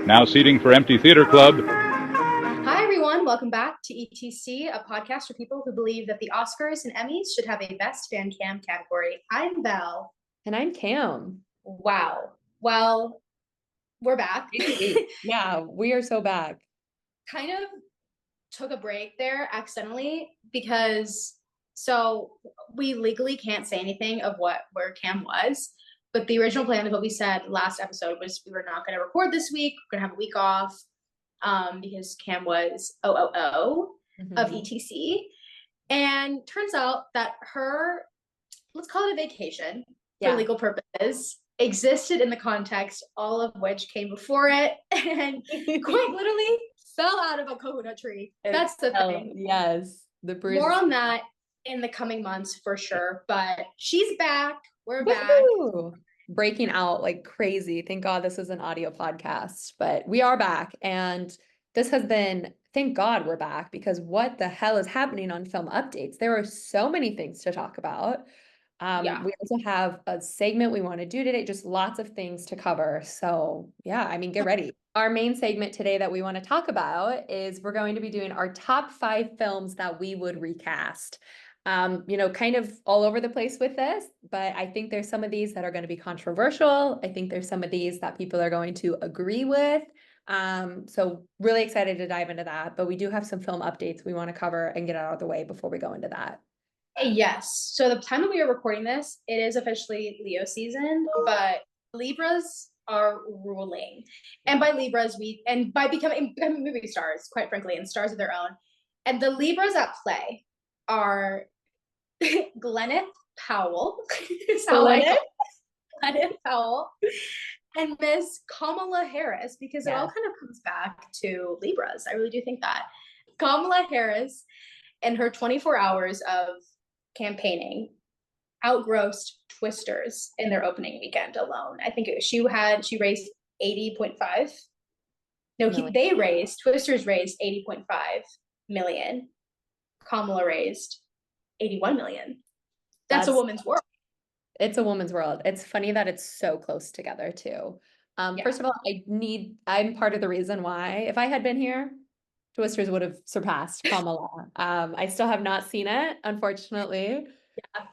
Now seating for Empty Theater Club. Hi, everyone. Welcome back to ETC, a podcast for people who believe that the Oscars and Emmys should have a Best Fan Cam category. I'm Belle. And I'm Cam. Wow. Well, we're back. Yeah, we are so back. Kind of took a break there accidentally because we legally can't say anything of where Cam was. But the original plan of what we said last episode was we were not going to record this week. We're going to have a week off because Cam was OOO of ETC. And turns out that her, let's call it a vacation for legal purposes, existed in the context, all of which came before it and quite literally fell out of a coconut tree. That's the thing. Yes. More on that in the coming months for sure. But she's back. We're back. Breaking out like crazy. Thank God this is an audio podcast, but we are back. And this has been, thank God we're back, because what the hell is happening on Film Updates? There are so many things to talk about. We also have a segment we want to do today, just lots of things to cover. So yeah, I mean, get ready. Our main segment today that we want to talk about is we're going to be doing our top 5 films that we would recast. Kind of all over the place with this, but I think there's some of these that are going to be controversial. I think there's some of these that people are going to agree with. So really excited to dive into that, but we do have some film updates we want to cover and get out of the way before we go into that. Yes. So the time that we are recording this, it is officially Leo season, but Libras are ruling. And by Libras, by becoming movie stars, quite frankly, and stars of their own. And the Libras at play are Gwyneth Powell. Gwyneth Powell and Miss Kamala Harris, because it all kind of comes back to Libras. I really do think that. Kamala Harris, in her 24 hours of campaigning, outgrossed Twisters in their opening weekend alone. I think she raised 80.5. No, Twisters raised 80.5 million. Kamala raised 81 million. That's a woman's world. It's a woman's world. It's funny that it's so close together too. First of all, I'm part of the reason why, if I had been here, Twisters would have surpassed Kamala. I still have not seen it, unfortunately.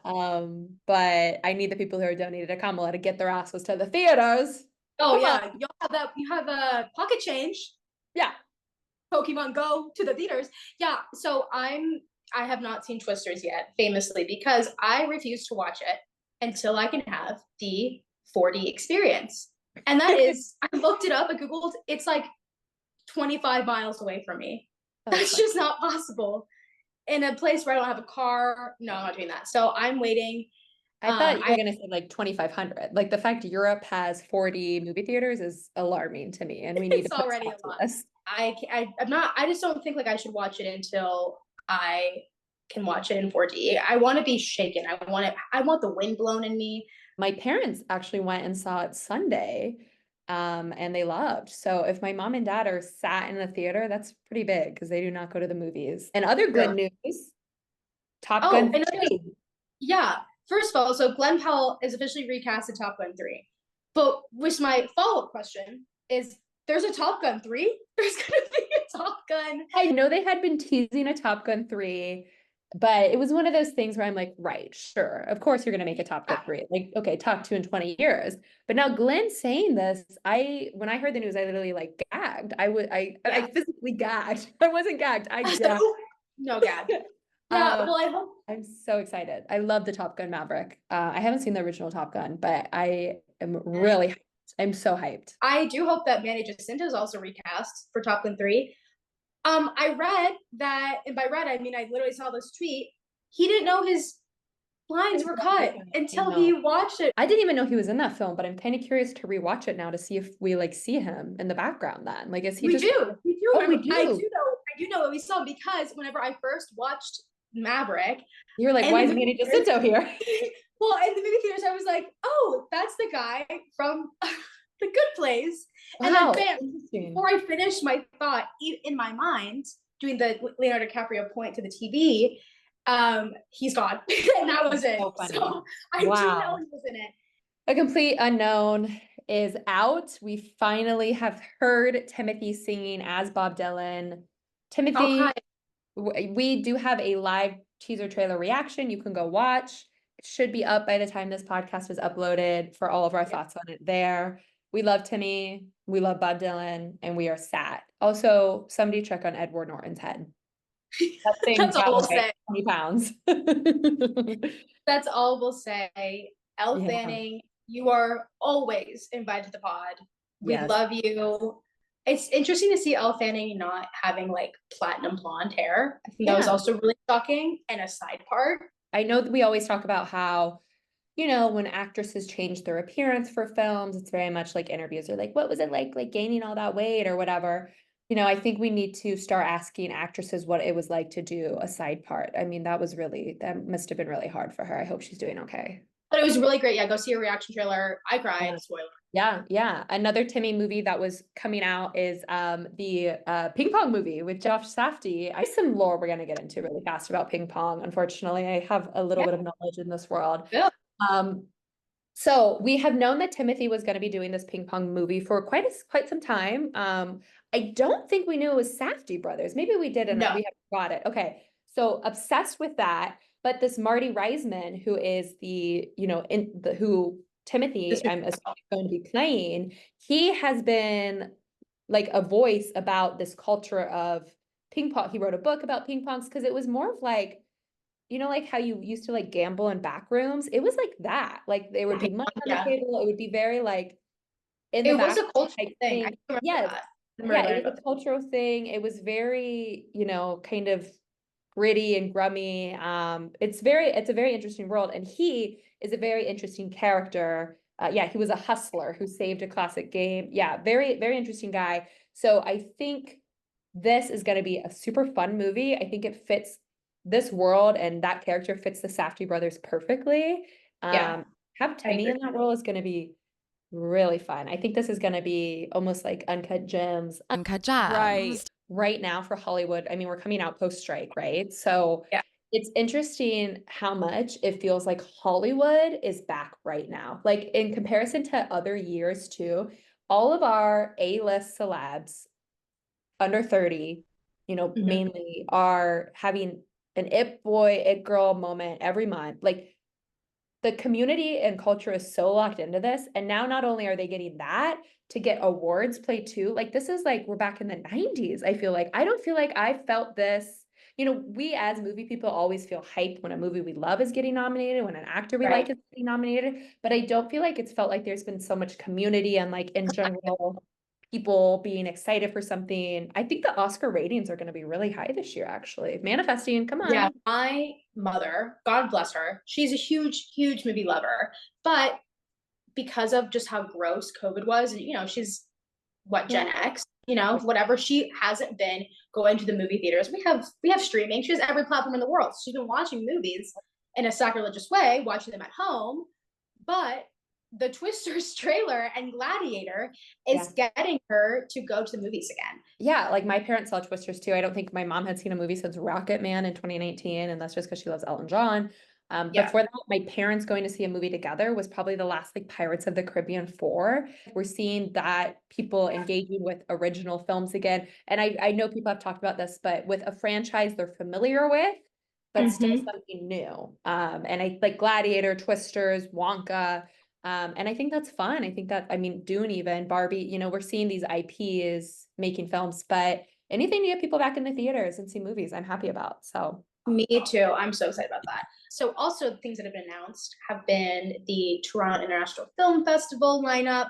But I need the people who are donated to Kamala to get their asses to the theaters. Oh, you have a pocket change. Yeah. Pokemon Go to the theaters. Yeah. So I have not seen Twisters yet, famously, because I refuse to watch it until I can have the 4D experience. And that is, I looked it up, I Googled, it's like 25 miles away from me. That's just not possible. In a place where I don't have a car, no, I'm not doing that. So I'm waiting. I thought you were going to say like 2,500. Like the fact Europe has 40 movie theaters is alarming to me. And we need it's already a lot. I just don't think like I should watch it until I can watch it in 4D. I want to be shaken. I want the wind blown in me. My parents actually went and saw it Sunday, and they loved. So if my mom and dad are sat in the theater, that's pretty big because they do not go to the movies. And other good news, Top Gun 3. Yeah. First of all, so Glenn Powell is officially recast in Top Gun 3. But which my follow-up question is, there's a Top Gun 3? There's going to be a Top Gun. I know they had been teasing a Top Gun 3, but it was one of those things where I'm like, right, sure. Of course you're going to make a Top Gun 3. Like, okay, Top 2 in 20 years. But now Glenn saying this, when I heard the news, I literally like gagged. I physically gagged. I wasn't gagged. I gagged. No gag. Yeah, well, I hope. I'm so excited. I love the Top Gun Maverick. I haven't seen the original Top Gun, but I am really hyped. I'm so hyped. I do hope that Manny Jacinto is also recast for Top Gun 3. I read that, and by read, I mean, I literally saw this tweet. He didn't know his lines were cut until he watched it. I didn't even know he was in that film, but I'm kind of curious to rewatch it now to see if we like see him in the background then. Like, is he We do. Oh, we do. I do know that we saw him because whenever I first watched Maverick, you were like, why is Manny Jacinto here? Well, in the movie theaters, I was like, oh, that's the guy from The Good Place. And then bam, before I finished my thought in my mind, doing the Leonardo DiCaprio point to the TV, he's gone. And that was it. So I do know he was in it. A complete unknown. is out. We finally have heard Timothy singing as Bob Dylan. Timothy, hi. we do have a live teaser trailer reaction you can go watch. It should be up by the time this podcast is uploaded for all of our thoughts on it there. We love Timmy, we love Bob Dylan, and we are sad. Also, somebody check on Edward Norton's head. That thing That's all got we'll like say. 20 pounds. That's all we'll say. Elle Yeah. Fanning, you are always invited to the pod. We Yes. love you. It's interesting to see Elle Fanning not having like platinum blonde hair. I think that was Yeah. also really shocking. And a side part. I know that we always talk about how, you know, when actresses change their appearance for films, it's very much like interviews are like, what was it like gaining all that weight or whatever? You know, I think we need to start asking actresses what it was like to do a side part. I mean, that must have been really hard for her. I hope she's doing okay. But it was really great. Yeah, go see a reaction trailer. I cried. Yeah. Spoiler. Yeah. Another Timmy movie that was coming out is the ping pong movie with Josh Safdie. I have some lore we're gonna get into really fast about ping pong. Unfortunately, I have a little bit of knowledge in this world. Yeah. So we have known that Timothy was going to be doing this ping pong movie for quite some time. I don't think we knew it was Safdie brothers. Maybe we did, and No. we haven't got it. Okay, so obsessed with that. But this Marty Reisman, who is the, you know, who Timothy, I'm assuming going to be playing, he has been like a voice about this culture of ping pong. He wrote a book about ping pongs because it was more of like, you know, like how you used to like gamble in back rooms. It was like that. Like there would be money on the table. It would be very like in the It was back a cultural type thing. I thing. remember Yes. that. Yeah, it was a cultural thing. It was very, you know, kind of gritty and grummy. It's a very interesting world. And he is a very interesting character. Yeah, he was a hustler who saved a classic game. Yeah, very, very interesting guy. So I think this is going to be a super fun movie. I think it fits this world and that character fits the Safdie brothers perfectly. Yeah. Have Timmy in that role is going to be really fun. I think this is going to be almost like Uncut Gems. Right now for Hollywood. I mean, we're coming out post-strike, right? So Yeah. it's interesting how much it feels like Hollywood is back right now. Like in comparison to other years too, all of our A-list celebs under 30, you know, mainly are having an it boy, it girl moment every month. Like the community and culture is so locked into this. And now not only are they getting that to get awards play too, like this is like we're back in the 90s. I feel like I don't feel like I felt this. You know, we as movie people always feel hyped when a movie we love is getting nominated, when an actor we like is getting nominated. But I don't feel like it's felt like there's been so much community and like in general people being excited for something. I think the Oscar ratings are going to be really high this year, actually. Manifesting, come on. Yeah, my mother, God bless her, she's a huge, huge movie lover. But because of just how gross COVID was, and you know, she's what, Gen X, you know, whatever, she hasn't been going to the movie theaters. We have streaming. She has every platform in the world. She's been watching movies in a sacrilegious way, watching them at home. But the Twisters trailer and Gladiator is getting her to go to the movies again. Yeah, like my parents saw Twisters too. I don't think my mom had seen a movie since Rocket Man in 2019, and that's just because she loves Elton John. Before that, my parents going to see a movie together was probably the last like Pirates of the Caribbean 4. We're seeing that people engaging with original films again. And I know people have talked about this, but with a franchise they're familiar with, but still something new. And I like Gladiator, Twisters, Wonka. And I think that's fun. I think that, I mean, Dune even, Barbie, you know, we're seeing these IPs making films, but anything to get people back in the theaters and see movies, I'm happy about. So me too. I'm so excited about that. So also things that have been announced have been the Toronto International Film Festival lineup,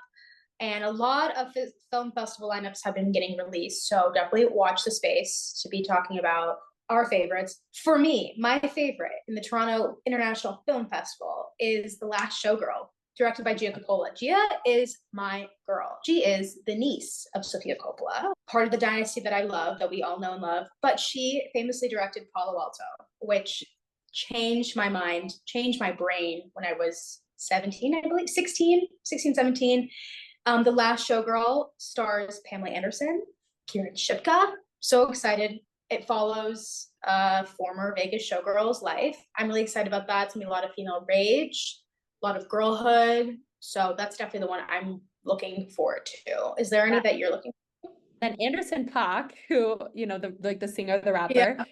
and a lot of film festival lineups have been getting released. So definitely watch the space to be talking about our favorites. For me, my favorite in the Toronto International Film Festival is The Last Showgirl, directed by Gia Coppola. Gia is my girl. She is the niece of Sofia Coppola, part of the dynasty that I love, that we all know and love. But she famously directed Palo Alto, which changed my mind, changed my brain when I was 17, I believe, 16, 17. The Last Showgirl stars Pamela Anderson, Kieran Shipka. So excited. It follows a former Vegas showgirl's life. I'm really excited about that. It's gonna be a lot of female rage, a lot of girlhood. So that's definitely the one I'm looking forward to. Is there any that you're looking And Anderson .Paak, who, you know, the singer, the rapper. Yeah.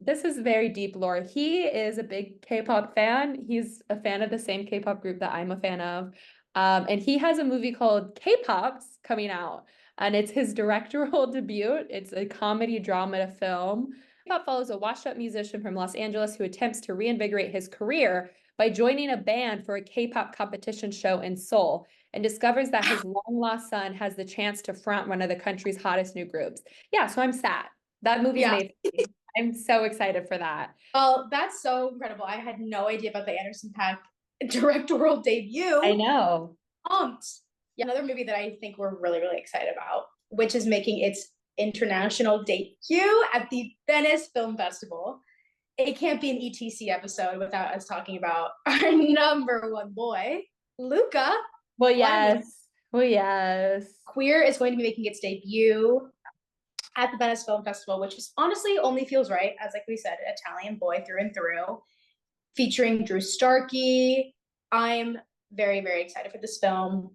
This is very deep lore. He is a big K-pop fan. He's a fan of the same K-pop group that I'm a fan of. And he has a movie called K-Pops coming out, and it's his directorial debut. It's a comedy drama film. K-pop follows a washed-up musician from Los Angeles who attempts to reinvigorate his career by joining a band for a K-pop competition show in Seoul, and discovers that his long-lost son has the chance to front one of the country's hottest new groups. Yeah, so I'm sad. That movie's Yeah. made for me. I'm so excited for that. Well, that's so incredible. I had no idea about the Anderson .Paak directorial debut. I know. Yeah, another movie that I think we're really, really excited about, which is making its international debut at the Venice Film Festival. It can't be an ETC episode without us talking about our number one boy, Luca. Well, yes. Well, yes. Queer is going to be making its debut at the Venice Film Festival, which is honestly only feels right, as like we said, an Italian boy through and through, featuring Drew Starkey. I'm very, very excited for this film.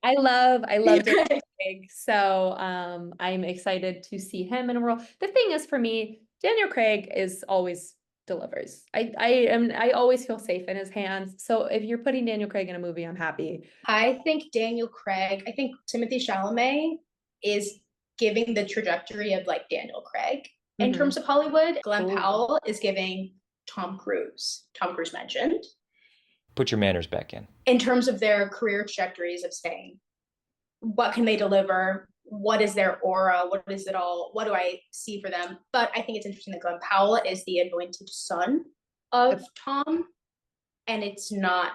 I love Daniel Craig, so I'm excited to see him in a role. The thing is, for me, Daniel Craig is always delivers. I always feel safe in his hands. So if you're putting Daniel Craig in a movie, I'm happy. I think Timothée Chalamet is giving the trajectory of like Daniel Craig in terms of Hollywood. Glenn Powell is giving Tom Cruise mentioned. Put your manners back in. In terms of their career trajectories of saying, what can they deliver? What is their aura? What is it all? What do I see for them? But I think it's interesting that Glenn Powell is the anointed son of Tom, and it's not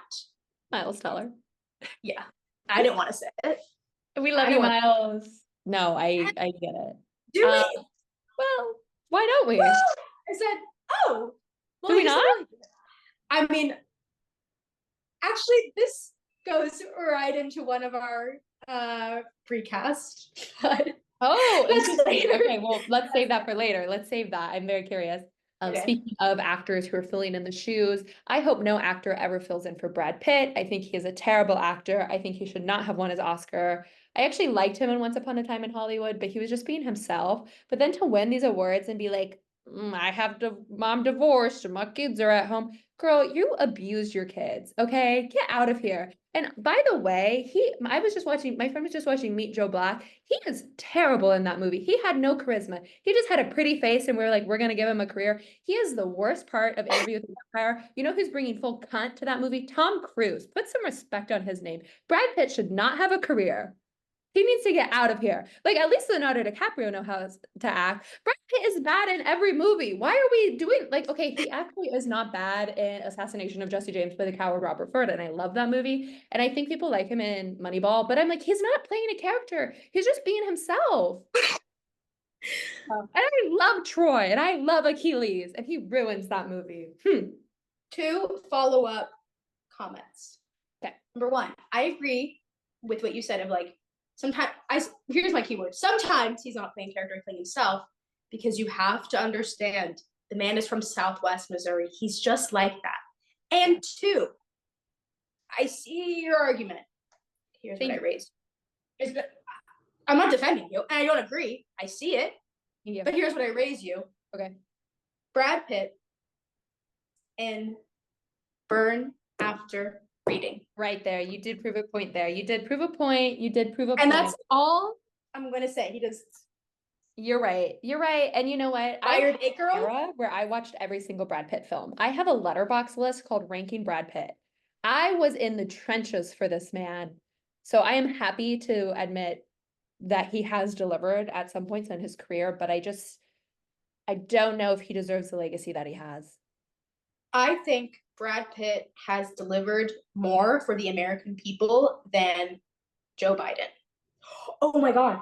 Miles Teller. Yeah, I didn't want to say it. We love you, Miles. No, I get it. Do we? Well, why don't we? Well, I said, oh. Well, do we not? I mean, actually, this goes right into one of our recast. But okay, well, let's save that for later. Let's save that. I'm very curious. Okay. Speaking of actors who are filling in the shoes, I hope no actor ever fills in for Brad Pitt. I think he is a terrible actor. I think he should not have won his Oscar. I actually liked him in Once Upon a Time in Hollywood, but he was just being himself. But then to win these awards and be like, I'm divorced and my kids are at home. Girl, you abused your kids, okay? Get out of here. And by the way, my friend was just watching Meet Joe Black. He is terrible in that movie. He had no charisma. He just had a pretty face and we were like, we're going to give him a career. He is the worst part of Interview with the Vampire. You know who's bringing full cunt to that movie? Tom Cruise. Put some respect on his name. Brad Pitt should not have a career. He needs to get out of here. Like, at least Leonardo DiCaprio knows how to act. Brad Pitt is bad in every movie. Why are we doing, like, okay, he actually is not bad in Assassination of Jesse James by the coward Robert Ford, and I love that movie. And I think people like him in Moneyball, but I'm like, he's not playing a character. He's just being himself. And I love Troy, and I love Achilles, and he ruins that movie. 2 follow-up comments. Okay. Number 1, I agree with what you said of like, here's my keyword. Sometimes he's not playing character, playing himself, because you have to understand the man is from Southwest Missouri. He's just like that. And 2, I see your argument. Here's what I raised. I'm not defending you, and I don't agree. I see it. Yeah. But here's what I raise you. Okay. Brad Pitt in Burn After Reading. Right there. You did prove a point there. You did prove a point. And that's all I'm going to say. He does. You're right. You're right. And you know what? Iron It Girl. Era where I watched every single Brad Pitt film. I have a letterbox list called Ranking Brad Pitt. I was in the trenches for this man. So I am happy to admit that he has delivered at some points in his career, but I don't know if he deserves the legacy that he has. I think Brad Pitt has delivered more for the American people than Joe Biden. Oh my God.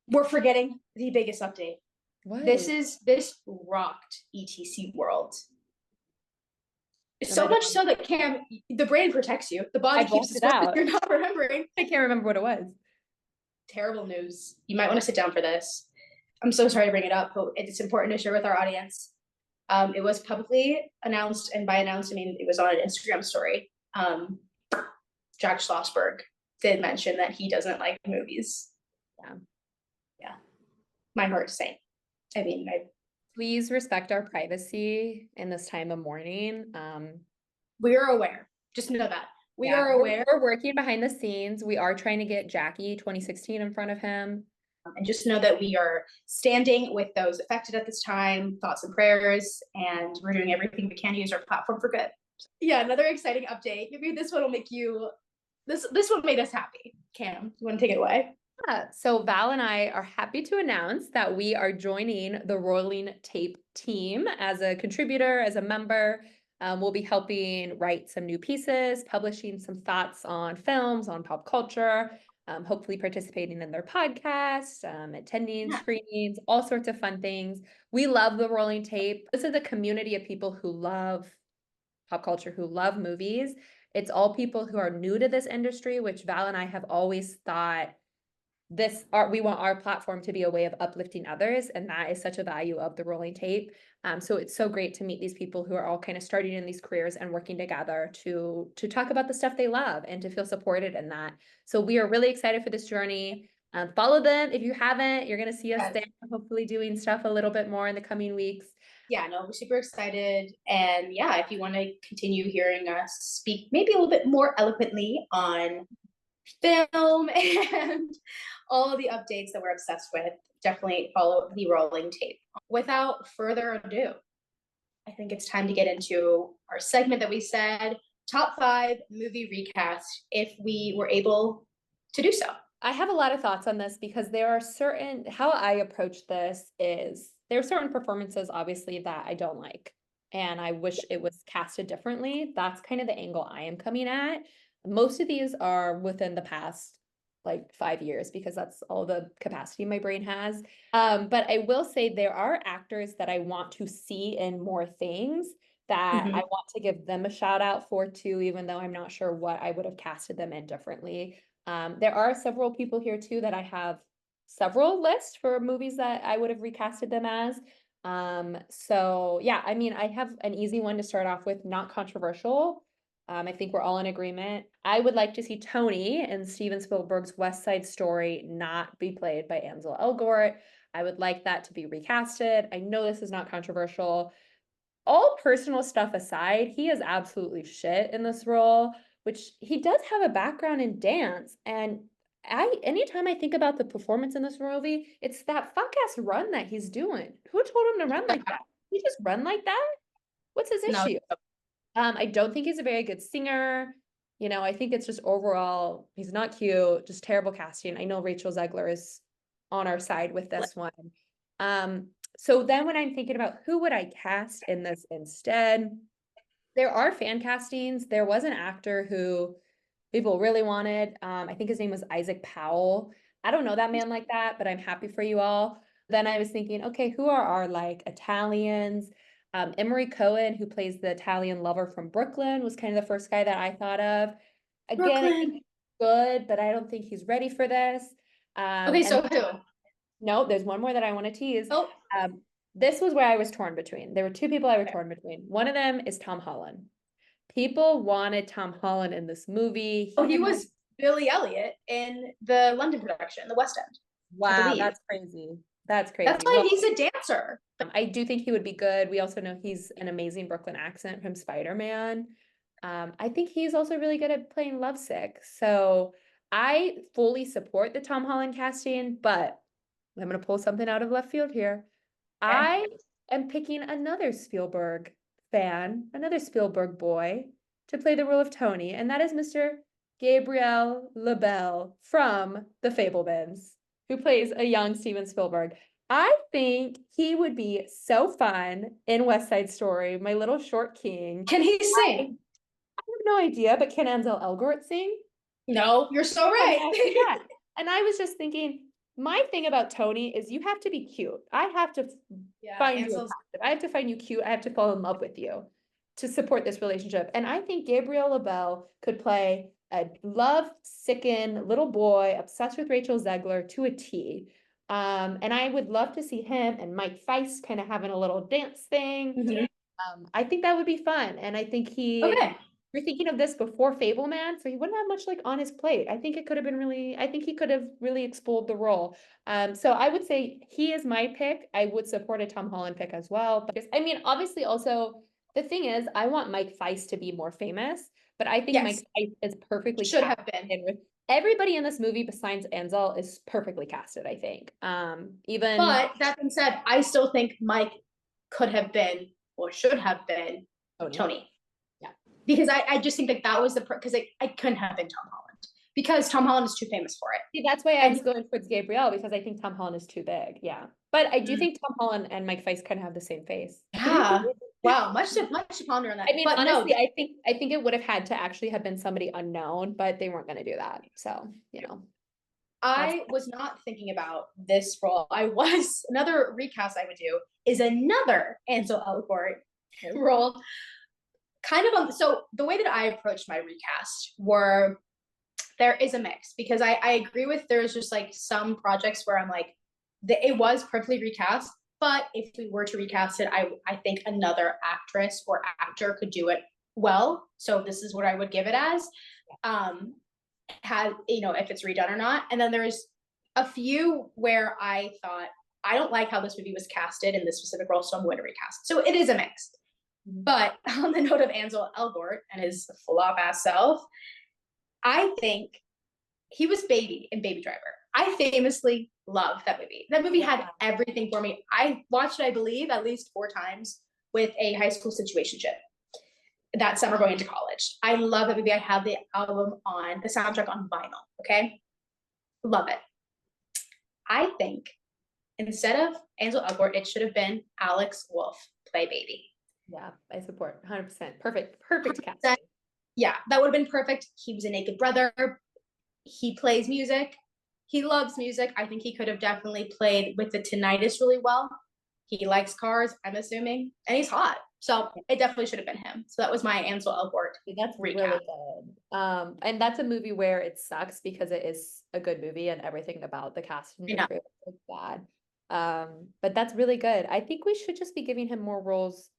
We're forgetting the biggest update. What? This rocked ETC world. So much so that the brain protects you. The body keeps it out. You're not remembering. I can't remember what it was. Terrible news. You might want to sit down for this. I'm so sorry to bring it up, but it's important to share with our audience. It was publicly announced, and by announced, I mean it was on an Instagram story. Jack Schlossberg did mention that he doesn't like movies. Yeah. Yeah. My heart's saying. I mean, Please respect our privacy in this time of mourning. we're aware. Just know that. We Yeah, are aware. We're working behind the scenes. We are trying to get Jackie 2016 in front of him. And just know that we are standing with those affected at this time, thoughts and prayers, and we're doing everything we can to use our platform for good. Yeah, another exciting update. Maybe this one will make you, this one made us happy. Cam, you want to take it away? Yeah, so Val and I are happy to announce that we are joining the Rolling Tape team as a contributor, as a member. We'll be helping write some new pieces, publishing some thoughts on films, on pop culture, hopefully participating in their podcast, attending screenings, all sorts of fun things. We love the Rolling Tape. This is a community of people who love pop culture, who love movies. It's all people who are new to this industry, which Val and I have always thought we want our platform to be a way of uplifting others, and that is such a value of the Rolling Tape. So it's so great to meet these people who are all kind of starting in these careers and working together to talk about the stuff they love and to feel supported in that. So we are really excited for this journey. Follow them if you haven't. You're going to see us there, hopefully doing stuff a little bit more in the coming weeks. Yeah, no, we're super excited. And yeah, if you want to continue hearing us speak maybe a little bit more eloquently on film and all the updates that we're obsessed with, definitely follow the Rolling Tape. Without further ado, I think it's time to get into our segment that we said, top 5 movie recast, if we were able to do so. I have a lot of thoughts on this because there are how I approach this is there are certain performances, obviously, that I don't like, and I wish it was casted differently. That's kind of the angle I am coming at. Most of these are within the past like 5 years because that's all the capacity my brain has. But I will say there are actors that I want to see in more things that I want to give them a shout out for too, even though I'm not sure what I would have casted them in differently. There are several people here too that I have several lists for movies that I would have recasted them as. So yeah, I mean, I have an easy one to start off with, not controversial. I think we're all in agreement. I would like to see Tony in Steven Spielberg's West Side Story not be played by Ansel Elgort. I would like that to be recasted. I know this is not controversial. All personal stuff aside, he is absolutely shit in this role, which he does have a background in dance. And anytime I think about the performance in this movie, it's that fuck ass run that he's doing. Who told him to run like that? He just run like that? What's his issue? I don't think he's a very good singer. You know, I think it's just overall, he's not cute, just terrible casting. I know Rachel Zegler is on our side with this one. So then when I'm thinking about who would I cast in this instead, there are fan castings. There was an actor who people really wanted. I think his name was Isaac Powell. I don't know that man like that, but I'm happy for you all. Then I was thinking, okay, who are our like Italians? Emery Cohen, who plays the Italian lover from Brooklyn, was kind of the first guy that I thought of. Again, I think he's good, but I don't think he's ready for this. Okay, so who? No, there's one more that I want to tease. Oh. This was where I was torn between. There were two people I was torn between. One of them is Tom Holland. People wanted Tom Holland in this movie. He was Billy Elliot in the London production, the West End. Wow, that's crazy. That's crazy. That's why he's a dancer. I do think he would be good. We also know he's an amazing Brooklyn accent from Spider-Man. I think he's also really good at playing lovesick. So I fully support the Tom Holland casting, but I'm going to pull something out of left field here. Okay. I am picking another Spielberg fan, another Spielberg boy to play the role of Tony, and that is Mr. Gabriel LaBelle from The Fabelmans, who plays a young Steven Spielberg. I think he would be so fun in West Side Story, my little short king. Can he sing? I have no idea, but can Ansel Elgort sing? No, you're so right. Yeah. And I was just thinking, my thing about Tony is you have to be cute. I have to find you attractive. I have to find you cute. I have to fall in love with you to support this relationship. And I think Gabriel LaBelle could play a love-sicken little boy obsessed with Rachel Zegler to a T. And I would love to see him and Mike Feist kind of having a little dance thing. I think that would be fun. And I think he You're thinking of this before Fableman, so he wouldn't have much like on his plate. I think he could have really explored the role. So I would say he is my pick. I would support a Tom Holland pick as well. But I mean, obviously also the thing is I want Mike Feist to be more famous, but I think Mike Yes, Feist is perfectly should have casted been. with everybody in this movie besides Ansel is perfectly casted, I think. Even But that being said, I still think Mike could have been or should have been Tony. Yeah. Because I just think that was because I couldn't have been Tom Holland because Tom Holland is too famous for it. See, that's why I And was going towards Gabrielle because I think Tom Holland is too big. Yeah. But I do think Tom Holland and Mike Feist kind of have the same face. yeah, wow, much to ponder on that. I mean, but honestly, no, I think it would have had to actually have been somebody unknown, but they weren't going to do that. So, you know. I was not thinking about this role. Another recast I would do is another Ansel Elgort role. Kind of so the way that I approached my recast were there is a mix because I agree with there's just like some projects where I'm like it was perfectly recast, but if we were to recast it, I think another actress or actor could do it well. So this is what I would give it as. Had if it's redone or not. And then there's a few where I thought I don't like how this movie was casted in this specific role, so I'm going to recast. So it is a mix. But on the note of Ansel Elgort and his flop ass self, I think he was Baby in Baby Driver. I famously loved that movie. That movie had everything for me. I watched it, I believe, at least 4 times with a high school situationship that summer going into college. I love that movie. I have the soundtrack on vinyl. Okay. Love it. I think instead of Ansel Elgort, it should have been Alex Wolff play Baby. Yeah, I support 100%. Perfect casting. Yeah, that would have been perfect. He was a naked brother. He plays music. He loves music. I think he could have definitely played with the tinnitus really well. He likes cars, I'm assuming, and he's hot. So it definitely should have been him. So that was my Ansel Elgort. That's recap. Really good. And that's a movie where it sucks because it is a good movie and everything about the cast and crew is bad. But that's really good. I think we should just be giving him more roles.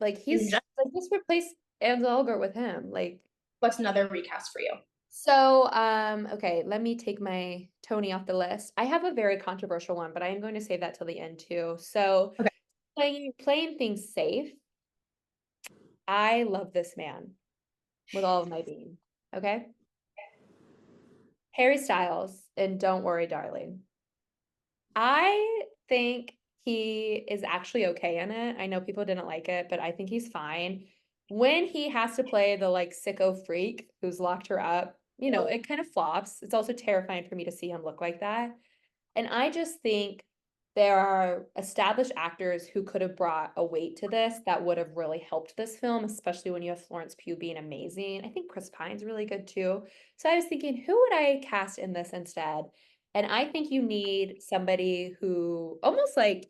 Like he's like just replace Ansel Elgort with him. Like what's another recast for you? So, okay, let me take my Tony off the list. I have a very controversial one, but I am going to save that till the end too. So, playing things safe. I love this man with all of my being. Okay. Harry Styles and Don't Worry, Darling. I think he is actually okay in it. I know people didn't like it, but I think he's fine. When he has to play the like sicko freak who's locked her up, it kind of flops. It's also terrifying for me to see him look like that. And I just think there are established actors who could have brought a weight to this that would have really helped this film, especially when you have Florence Pugh being amazing. I think Chris Pine's really good too. So I was thinking, who would I cast in this instead? And I think you need somebody who almost like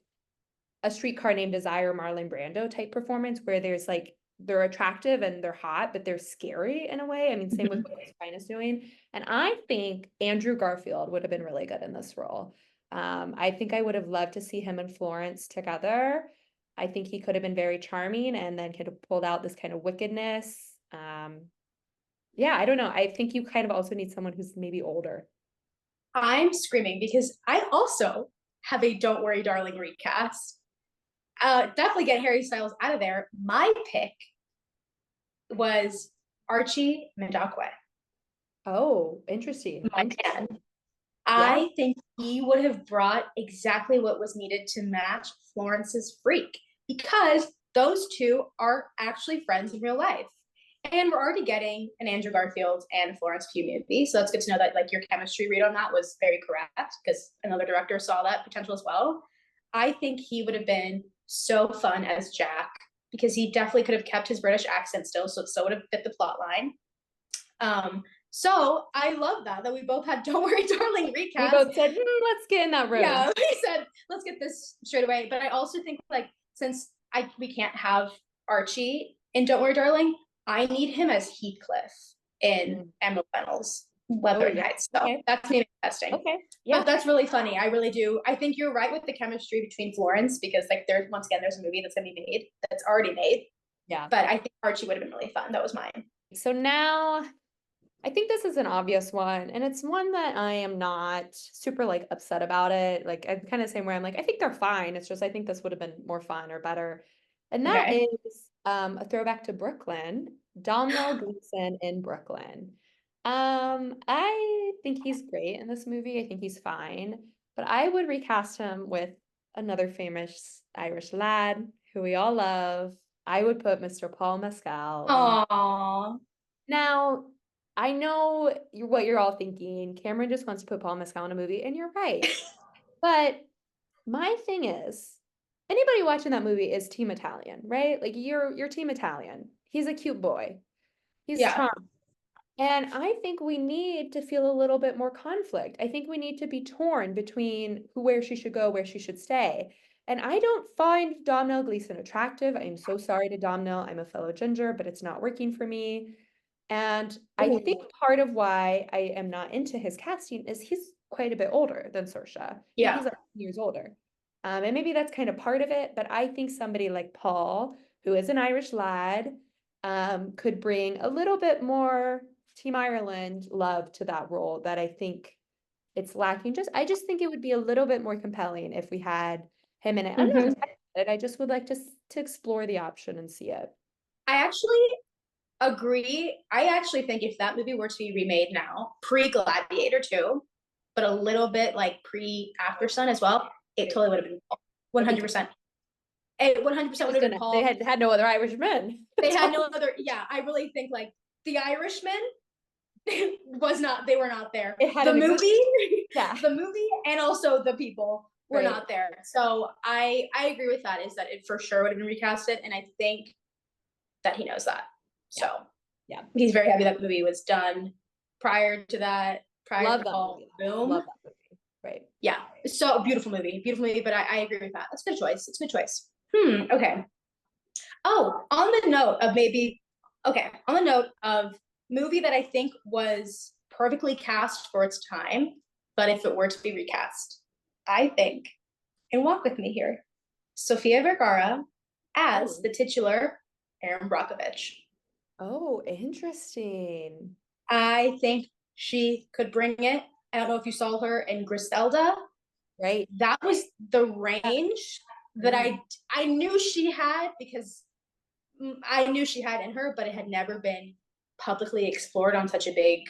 a Streetcar Named Desire, Marlon Brando type performance where there's like, they're attractive and they're hot, but they're scary in a way. I mean, same with what Chris Pine is doing. And I think Andrew Garfield would have been really good in this role. I think I would have loved to see him and Florence together. I think he could have been very charming and then could have pulled out this kind of wickedness. Yeah, I don't know. I think you kind of also need someone who's maybe older. I'm screaming because I also have a Don't Worry, Darling recast. Definitely get Harry Styles out of there. My pick was Archie Madakwe. Oh, interesting. My man. I think he would have brought exactly what was needed to match Florence's freak because those two are actually friends in real life. And we're already getting an Andrew Garfield and Florence Pugh movie. So that's good to know that like your chemistry read on that was very correct because another director saw that potential as well. I think he would have been so fun as Jack because he definitely could have kept his British accent still. So would have fit the plot line. So I love that we both had Don't Worry, Darling recast. We both said, let's get in that room. Yeah, we said, let's get this straight away. But I also think like, since we can't have Archie in Don't Worry, Darling, I need him as Heathcliff in Emerald Fennell's Wuthering Heights. So that's me testing. Okay. Yeah. But that's really funny. I really do. I think you're right with the chemistry between Florence because like there's a movie that's gonna be made that's already made. Yeah. But I think Archie would have been really fun. That was mine. So now I think this is an obvious one, and it's one that I am not super like upset about it. Like I'm kind of the same way. I'm like, I think they're fine. It's just I think this would have been more fun or better. And that Okay. is a throwback to Brooklyn, Domhnall Gleeson in Brooklyn. I think he's great in this movie. I think he's fine, but I would recast him with another famous Irish lad who we all love. I would put Mr. Paul Mescal in. Aww. Now, I know what you're all thinking. Cameron just wants to put Paul Mescal in a movie, and you're right. But my thing is, anybody watching that movie is Team Italian, right? Like you're Team Italian. He's a cute boy. He's Yeah. charming. And I think we need to feel a little bit more conflict. I think we need to be torn between where she should go, where she should stay. And I don't find Domhnall Gleeson attractive. I'm so sorry to Domhnall. I'm a fellow ginger, but it's not working for me. And I think part of why I am not into his casting is he's quite a bit older than Saoirse. I think Yeah. he's like years older. And maybe that's kind of part of it, but I think somebody like Paul, who is an Irish lad, could bring a little bit more Team Ireland love to that role that I think it's lacking. I just think it would be a little bit more compelling if we had him in it. I don't know if it's it. I just would like to explore the option and see it. I actually agree. I actually think if that movie were to be remade now, pre-Gladiator too, but a little bit like pre-After Sun as well, it totally would have been Paul. 100%. It 100% would have been Paul. They had no other Irish men. They had no other. Yeah, I really think like the Irishmen they were not there. The movie, yeah, the movie, and also the people were right. not there. So I agree with that. Is that it for sure would have been recasted, and I think that he knows that. So yeah, he's very happy that the movie was done. Prior to that, love to that Paul, movie. boom. Love that movie. Right. Yeah. So beautiful movie. But I agree with that. That's a good choice. It's a good choice. Okay. Oh, on the note of movie that I think was perfectly cast for its time, but if it were to be recast, I think, and walk with me here, Sofia Vergara as the titular Erin Brockovich. Oh, interesting. I think she could bring it. I don't know if you saw her in Griselda. Right. That was the range that I knew she had, because I knew she had in her, but it had never been publicly explored on such a big,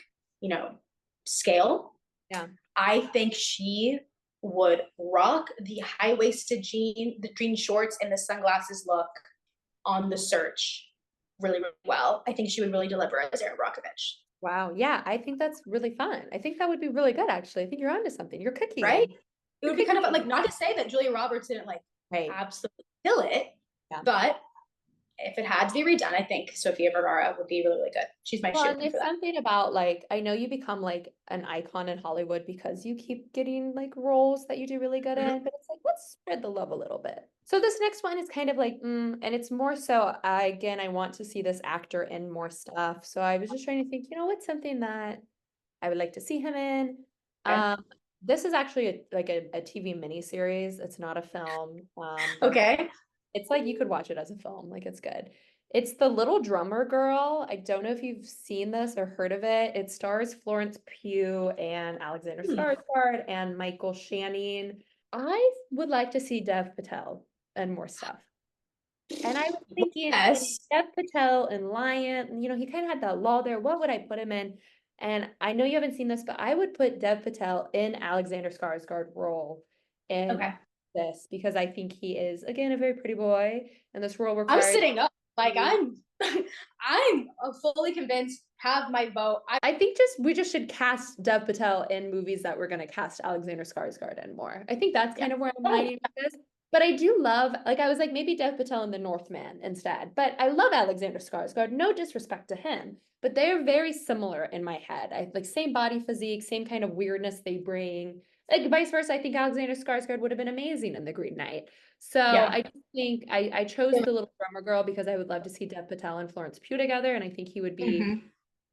scale. Yeah. I think she would rock the high-waisted jean shorts and the sunglasses look on The Search really, really well. I think she would really deliver as Erin Brockovich. Wow. Yeah, I think that's really fun. I think that would be really good, actually. I think you're onto something. You're cooking. Right? It would be kind of like, not to say that Julia Roberts didn't absolutely kill it, but if it had to be redone, I think Sofia Vergara would be really, really good. She's my shoe. There's something about I know you become an icon in Hollywood because you keep getting roles that you do really good in, but it's let's spread the love a little bit. So this next one is kind of and it's more so, again, I want to see this actor in more stuff. So I was just trying to think, what's something that I would like to see him in. Okay. This is actually a TV miniseries. It's not a film. Okay. It's you could watch it as a film. It's good. It's The Little Drummer Girl. I don't know if you've seen this or heard of it. It stars Florence Pugh and Alexander Skarsgård and Michael Shannon. I would like to see Dev Patel and more stuff. And I was thinking, Dev Patel and Lion, he kind of had that lull there. What would I put him in? And I know you haven't seen this, but I would put Dev Patel in Alexander Skarsgård role in this, because I think he is, again, a very pretty boy, and this role requires. I'm sitting up. I'm fully convinced. Have my vote. I think we just should cast Dev Patel in movies that we're going to cast Alexander Skarsgård in more. I think that's kind of where I'm leaning with this. But I do love, I was maybe Dev Patel in The Northman instead. But I love Alexander Skarsgård. No disrespect to him, but they're very similar in my head. I same body physique, same kind of weirdness they bring. Vice versa, I think Alexander Skarsgård would have been amazing in The Green Knight. So I just think I chose The Little Drummer Girl because I would love to see Dev Patel and Florence Pugh together, and I think he would be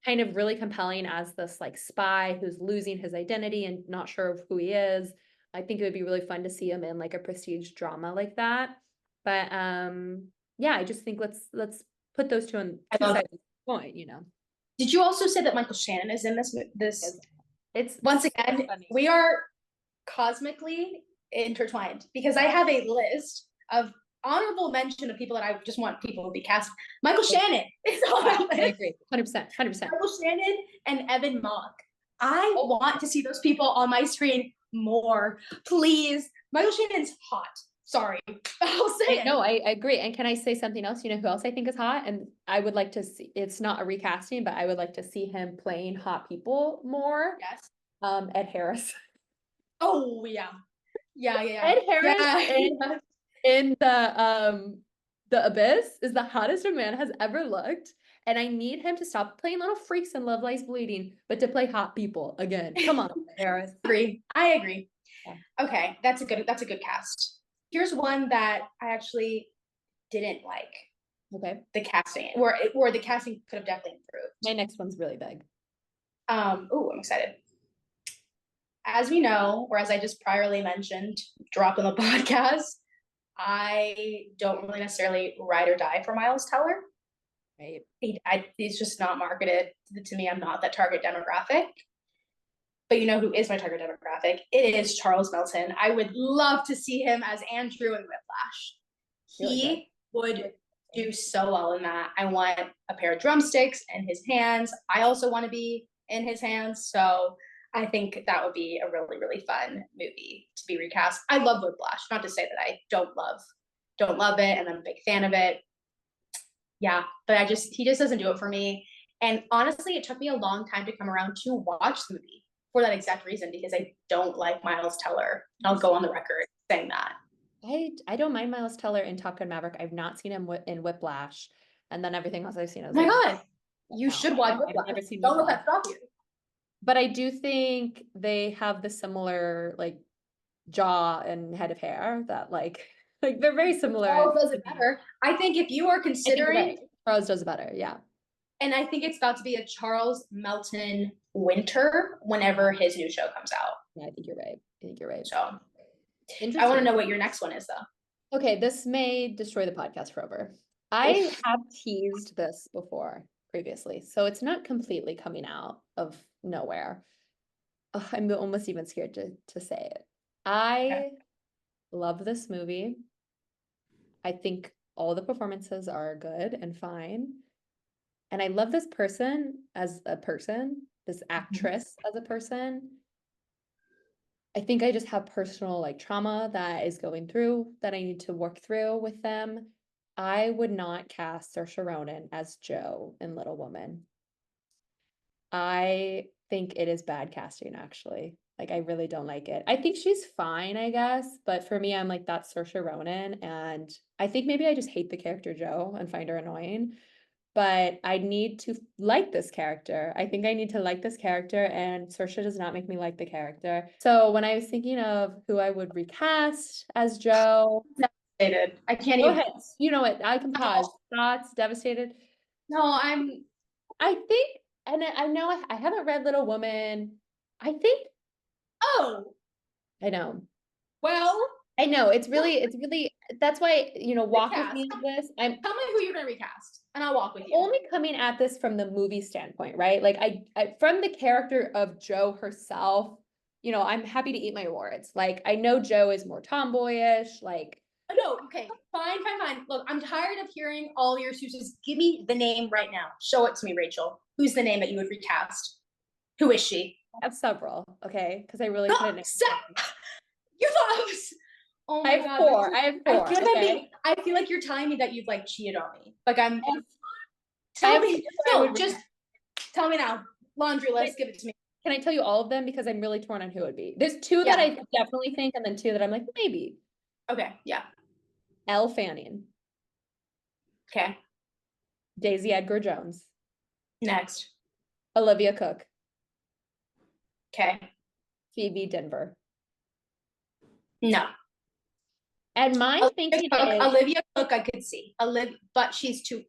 kind of really compelling as this spy who's losing his identity and not sure of who he is. I think it would be really fun to see him in a prestige drama like that. But yeah, I just think let's put those two on two sides of the coin, Did you also say that Michael Shannon is in this? It's Once so again, funny. we are cosmically intertwined because I have a list of honorable mention of people that I just want people to be cast. Michael Shannon is on my I list. agree, 100%, 100%. Michael Shannon and Evan Mock. I want to see those people on my screen more, please. Michael Shannon's hot. Sorry, I'll say it. No, I agree. And can I say something else? You know who else I think is hot? And I would like to see, it's not a recasting, but I would like to see him playing hot people more. Yes. Ed Harris. Oh yeah. Yeah. Ed Harris Yeah. in the Abyss is the hottest a man has ever looked. And I need him to stop playing little freaks and Love Lies Bleeding, but to play hot people again. Come on, Harris. I agree. Yeah. Okay, that's a good cast. Here's one that I actually didn't like. Okay. The casting, where the casting could have definitely improved. My next one's really big. Oh, I'm excited. As we know, or as I just priorly mentioned, drop in the podcast, I don't really necessarily ride or die for Miles Teller. Right. He's just not marketed to me. I'm not that target demographic. But you know who is my target demographic? It is Charles Melton. I would love to see him as Andrew in Whiplash. He would do so well in that. I want a pair of drumsticks in his hands. I also want to be in his hands. So I think that would be a really, really fun movie to be recast. I love Whiplash. Not to say that I don't love it, and I'm a big fan of it. Yeah, but he just doesn't do it for me. And honestly, it took me a long time to come around to watch the movie for that exact reason, because I don't like Miles Teller. I'll go on the record saying that. I don't mind Miles Teller in Top Gun Maverick. I've not seen him in Whiplash, and then everything else I've seen. I was Oh my like, God, you should watch I've Whiplash. never seen Don't let Whiplash. that stop you. But I do think they have the similar like jaw and head of hair that like they're very similar. Charles does it better. I think if you are considering, Charles does better, yeah. And I think it's about to be a Charles Melton winter whenever his new show comes out. Yeah, I think you're right. So I want to know what your next one is, though. Okay, this may destroy the podcast forever. I have teased this before previously, so it's not completely coming out of nowhere. I'm almost even scared to say it. I love this movie. I think all the performances are good and fine. And I love this person as a person, this actress as a person. I think I just have personal like trauma that is going through that I need to work through with them. I would not cast Saoirse Ronan as Jo in Little Women. I think it is bad casting, actually. Like, I really don't like it. I think she's fine, I guess, but for me, I'm like, that's Saoirse Ronan, and I think maybe I just hate the character Jo and find her annoying. But I need to like this character. I think I need to like this character, and Saoirse does not make me like the character. So when I was thinking of who I would recast as Jo, devastated. I can't go even. ahead. You know what? I can pause. Thoughts? Devastated? No, I think, and I know I haven't read Little Woman. I think. Oh, I know. well, I know it's really. That's why walk with me on this. Tell me who you're gonna recast, and I'll walk with you. Only coming at this from the movie standpoint, right? Like I from the character of Jo herself. I'm happy to eat my words. Like I know Jo is more tomboyish. Like no, okay, fine. Look, I'm tired of hearing all your excuses. Give me the name right now. Show it to me, Rachel. Who's the name that you would recast? Who is she? I have several, okay? Because I really couldn't. You thought I was. Oh my God. I have four. I feel like you're telling me that you've like cheated on me. Like I'm. Tell me. No, just tell me now. Laundry list. Give it to me. Can I tell you all of them? Because I'm really torn on who it would be. There's two that I definitely think, and then two that I'm like, maybe. Okay, yeah. Elle Fanning. Okay. Daisy Edgar Jones. Next. Olivia Cook. Okay. Phoebe Denver. No. And my thinking is Olivia Cook, I could see. But she's too.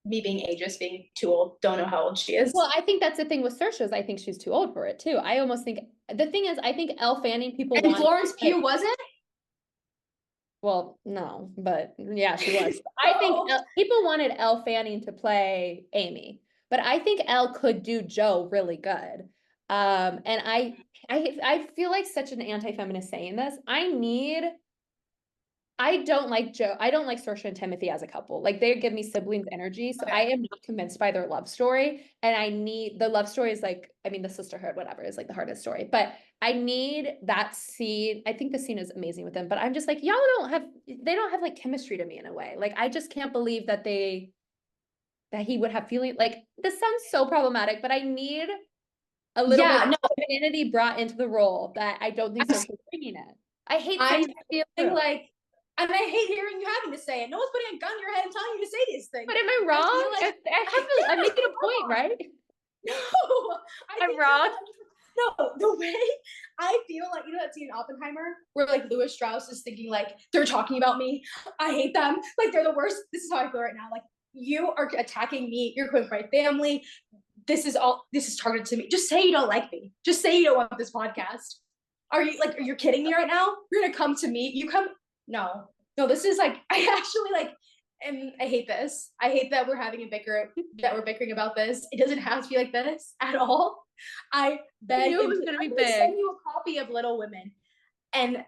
Me being ageist, being too old, don't know how old she is. Well, I think that's the thing with Saoirse is I think she's too old for it too. I almost think the thing is I think Elle Fanning people and Florence Pugh wasn't. Well, no, but yeah, she was. I think people wanted Elle Fanning to play Amy, but I think Elle could do Joe really good. And I feel like such an anti-feminist saying this. I don't like Joe. I don't like Saoirse and Timothy as a couple. Like they give me siblings energy. So Okay. I am not convinced by their love story. And I need the love story is like, I mean, the sisterhood, whatever, is like the hardest story. But I need that scene. I think the scene is amazing with them. But I'm just like, they don't have like chemistry to me in a way. Like I just can't believe that he would have feeling like this sounds so problematic, but I need a little bit of femininity brought into the role that I don't think Saoirse is bringing it. I hate I'm saying feeling like, and I hate hearing you having to say it. No one's putting a gun in your head and telling you to say these things. But am I wrong? Like, I'm making a point, right? No, I'm wrong. No, the way I feel like, you know that scene in Oppenheimer where like Louis Strauss is thinking like, they're talking about me. I hate them. Like they're the worst. This is how I feel right now. Like you are attacking me. You're going for my family. This is targeted to me. Just say you don't like me. Just say you don't want this podcast. Are you kidding me right now? You're going to come to me. No, this is like, I actually like, and I hate this. I hate that we're having that we're bickering about this. It doesn't have to be like this at all. I beg knew it was gonna be big. send you a copy of Little Women and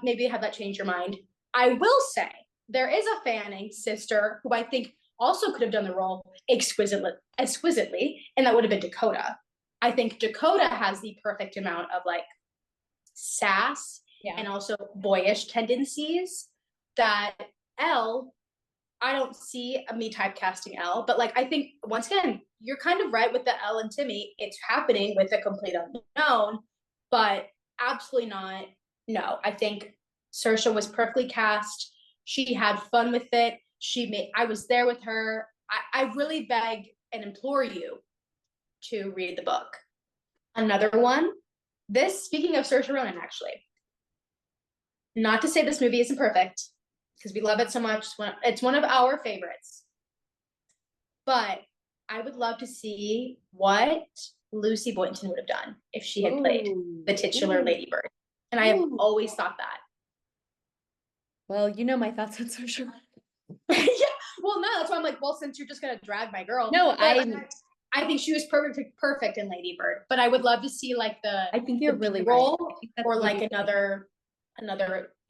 maybe have that change your mind. I will say there is a Fanning sister who I think also could have done the role exquisitely, and that would have been Dakota. I think Dakota has the perfect amount of like sass and also boyish tendencies that Elle, I don't see me typecasting Elle, but like I think once again, you're kind of right with the Elle and Timmy. It's happening with a complete unknown, but absolutely not. No, I think Saoirse was perfectly cast. She had fun with it. I was there with her. I really beg and implore you to read the book. Another one, speaking of Saoirse Ronan, actually, not to say this movie isn't perfect, because we love it so much. It's one of our favorites. But I would love to see what Lucy Boynton would have done if she had played the titular Lady Bird. And I have always thought that. Well, you know my thoughts on Saoirse Ronan. Yeah. Well, no, that's why I'm like, well, since you're just gonna drag my girl. No, I think she was perfect in Lady Bird. But I would love to see like I think you're really role right. or like another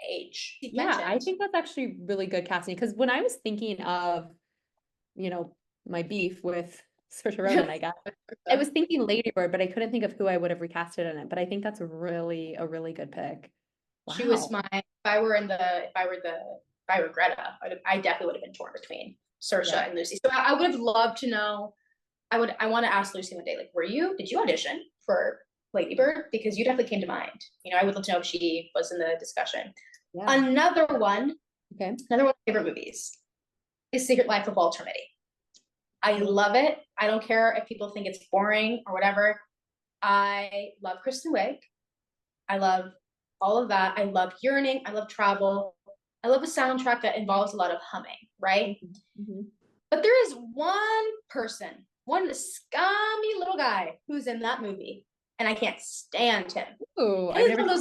age. Yeah, I think that's actually really good casting, because when I was thinking of, my beef with Saoirse Ronan, I guess, I was thinking Lady Bird, but I couldn't think of who I would have recasted in it. But I think that's a really good pick. Wow. She was if I were Greta, I definitely would have been torn between Saoirse and Lucy. So I would have loved to know. I want to ask Lucy one day, like, did you audition for Lady Bird? Because you definitely came to mind. I would love to know if she was in the discussion. Yeah. Another one of my favorite movies is Secret Life of Walter Mitty. I love it. I don't care if people think it's boring or whatever. I love Kristen Wiig. I love all of that. I love Yearning. I love Travel. I love a soundtrack that involves a lot of humming, right? Mm-hmm. But there is one person, one scummy little guy who's in that movie, and I can't stand him. Ooh, he's one of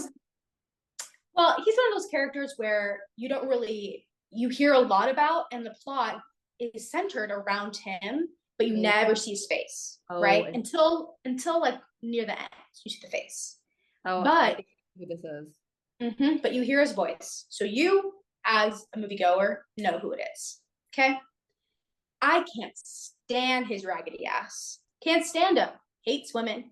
those characters where you hear a lot about, and the plot is centered around him, but you never see his face, right? Until like near the end, you see the face. But I think who this is. But you hear his voice, so you, as a moviegoer, know who it is. Okay. I can't stand his raggedy ass. Can't stand him. Hates women.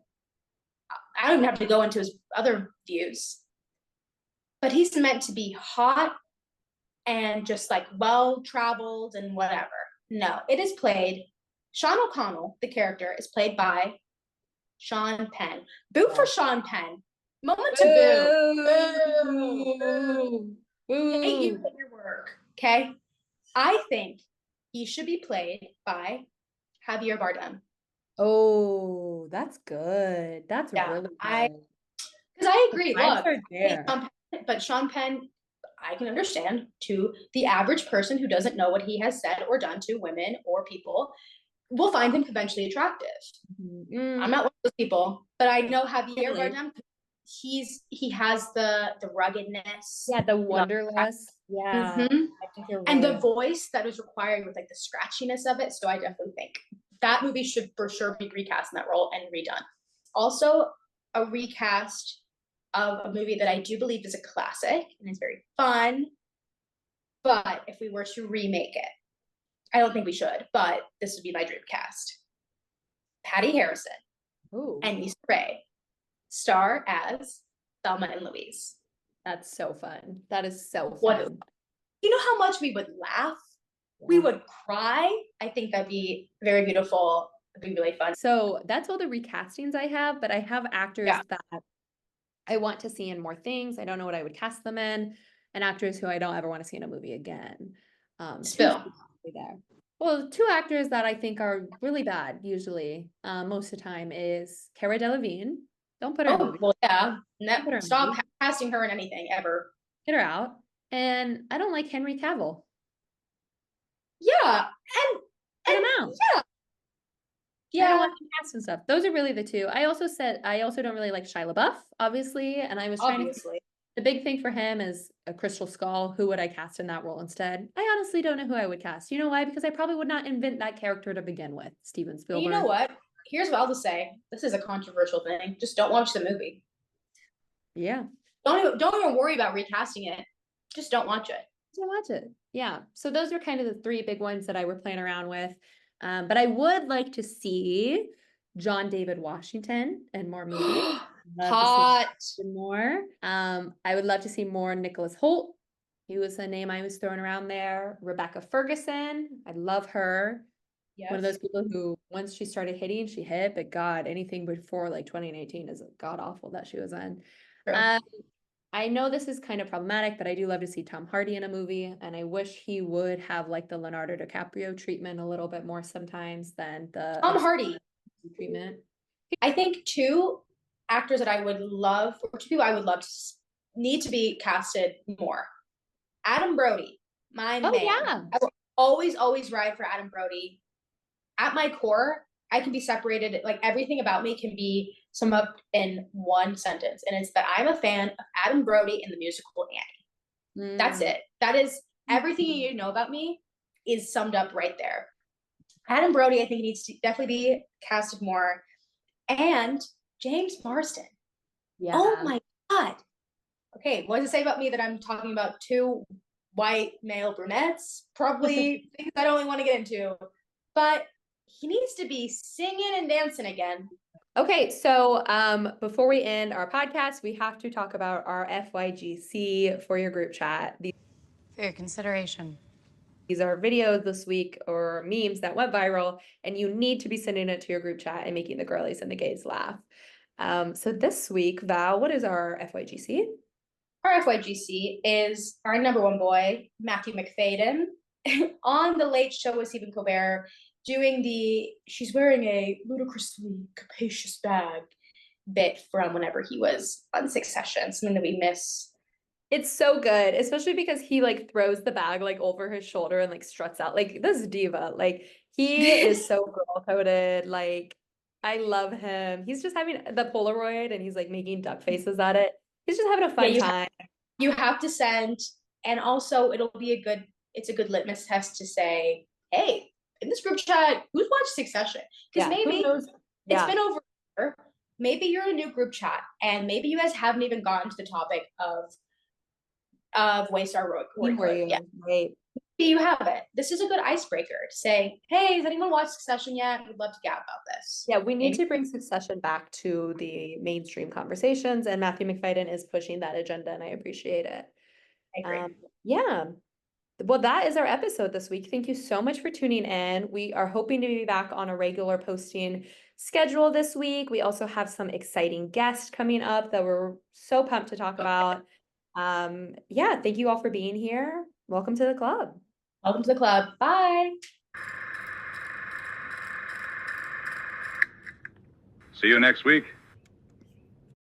I don't even have to go into his other views. But he's meant to be hot and just like well-traveled and whatever. No, it is played. Sean O'Connell, the character, is played by Sean Penn. Boo for Sean Penn. Moment to boo. Boo. Hate you at your work. Okay? I think he should be played by Javier Bardem. Oh, that's good. That's really good. Because I agree. Look, but Sean Penn, I can understand, to the average person who doesn't know what he has said or done to women or people, will find him conventionally attractive. I'm not one of those people, but I know Javier Bardem. He has the ruggedness. Yeah, the wonderlust. Yeah. I think you're right. And the voice that is required with like the scratchiness of it. So I definitely think that movie should for sure be recast in that role and redone. Also, a recast of a movie that I do believe is a classic and is very fun. But if we were to remake it, I don't think we should, but this would be my dream cast. Patty Harrison and Issa Rae star as Thelma and Louise. That's so fun. That is so What? fun. You know how much we would laugh? We would cry. I think that'd be very beautiful. It'd be really fun. So that's all the recastings I have, but I have actors Yeah. that I want to see in more things. I don't know what I would cast them in, and actors who I don't ever want to see in a movie again. Spill. There. Well, two actors that I think are really bad usually, most of the time, is Cara Delevingne. Don't put her in Oh, movies. well, yeah. Put her in Stop movies. casting her in anything ever. Get her out. And I don't like Henry Cavill. Yeah. Get him out. Yeah. I don't Yeah. want to cast and stuff. Those are really the two. I also don't really like Shia LaBeouf, obviously. And I was trying to. Obviously. The big thing for him is a Crystal Skull. Who would I cast in that role instead? I honestly don't know who I would cast. You know why? Because I probably would not invent that character to begin with. Steven Spielberg. You know what? Here's what I'll just say. This is a controversial thing. Just don't watch the movie. Yeah. Don't even worry about recasting it. Just don't watch it. Don't watch it. Yeah. So those are kind of the three big ones that I were playing around with. But I would like to see John David Washington and more movies. Hot. More. I would love to see more Nicholas Hoult. He was a name I was throwing around there. Rebecca Ferguson. I love her. Yes. One of those people who, once she started hitting, she hit. But God, anything before like 2019 is god awful that she was in. True. I know this is kind of problematic, but I do love to see Tom Hardy in a movie, and I wish he would have like the Leonardo DiCaprio treatment a little bit more sometimes than the Tom Hardy treatment. I think two actors that I would love, or two people I would love to need to be casted more. Adam Brody, my man. Yeah. I will always ride for Adam Brody. At my core, I can be separated, like everything about me can be summed up in one sentence, and it's that I'm a fan of Adam Brody in the musical Annie. That's it. That is everything you need to know about me is summed up right there. Adam Brody, I think, he needs to definitely be casted more. And James Marsden. Yeah. Oh my God. Okay, what does it say about me that I'm talking about two white male brunettes? Probably things I don't really want to get into. But he needs to be singing and dancing again. Okay, so before we end our podcast, we have to talk about our FYGC for your group chat. For your consideration. These are videos this week or memes that went viral, and you need to be sending it to your group chat and making the girlies and the gays laugh. So this week, Val, what is our FYGC? Our FYGC is our number one boy, Matthew McFadden, on The Late Show with Stephen Colbert, doing she's wearing a ludicrously capacious bag bit from whenever he was on Succession, something that we miss. It's so good, especially because he like throws the bag like over his shoulder and like struts out like this diva. Like he is so girl coded. Like I love him. He's just having the Polaroid and he's like making duck faces at it. He's just having a fun time. You have to send, and also it's a good litmus test to say, hey, in this group chat, who's watched Succession? Because maybe it's been over. Maybe you're in a new group chat, and maybe you guys haven't even gotten to the topic of Waystar Road. Yeah, right. You have it. This is a good icebreaker to say, hey, has anyone watched Succession yet? We'd love to chat about this. Yeah, we need to bring Succession back to the mainstream conversations, and Matthew McFadden is pushing that agenda, and I appreciate it. I agree. Yeah. Well, that is our episode this week. Thank you so much for tuning in. We are hoping to be back on a regular posting schedule this week. We also have some exciting guests coming up that we're so pumped to talk about. Yeah, thank you all for being here. Welcome to the club. Welcome to the club. Bye. See you next week.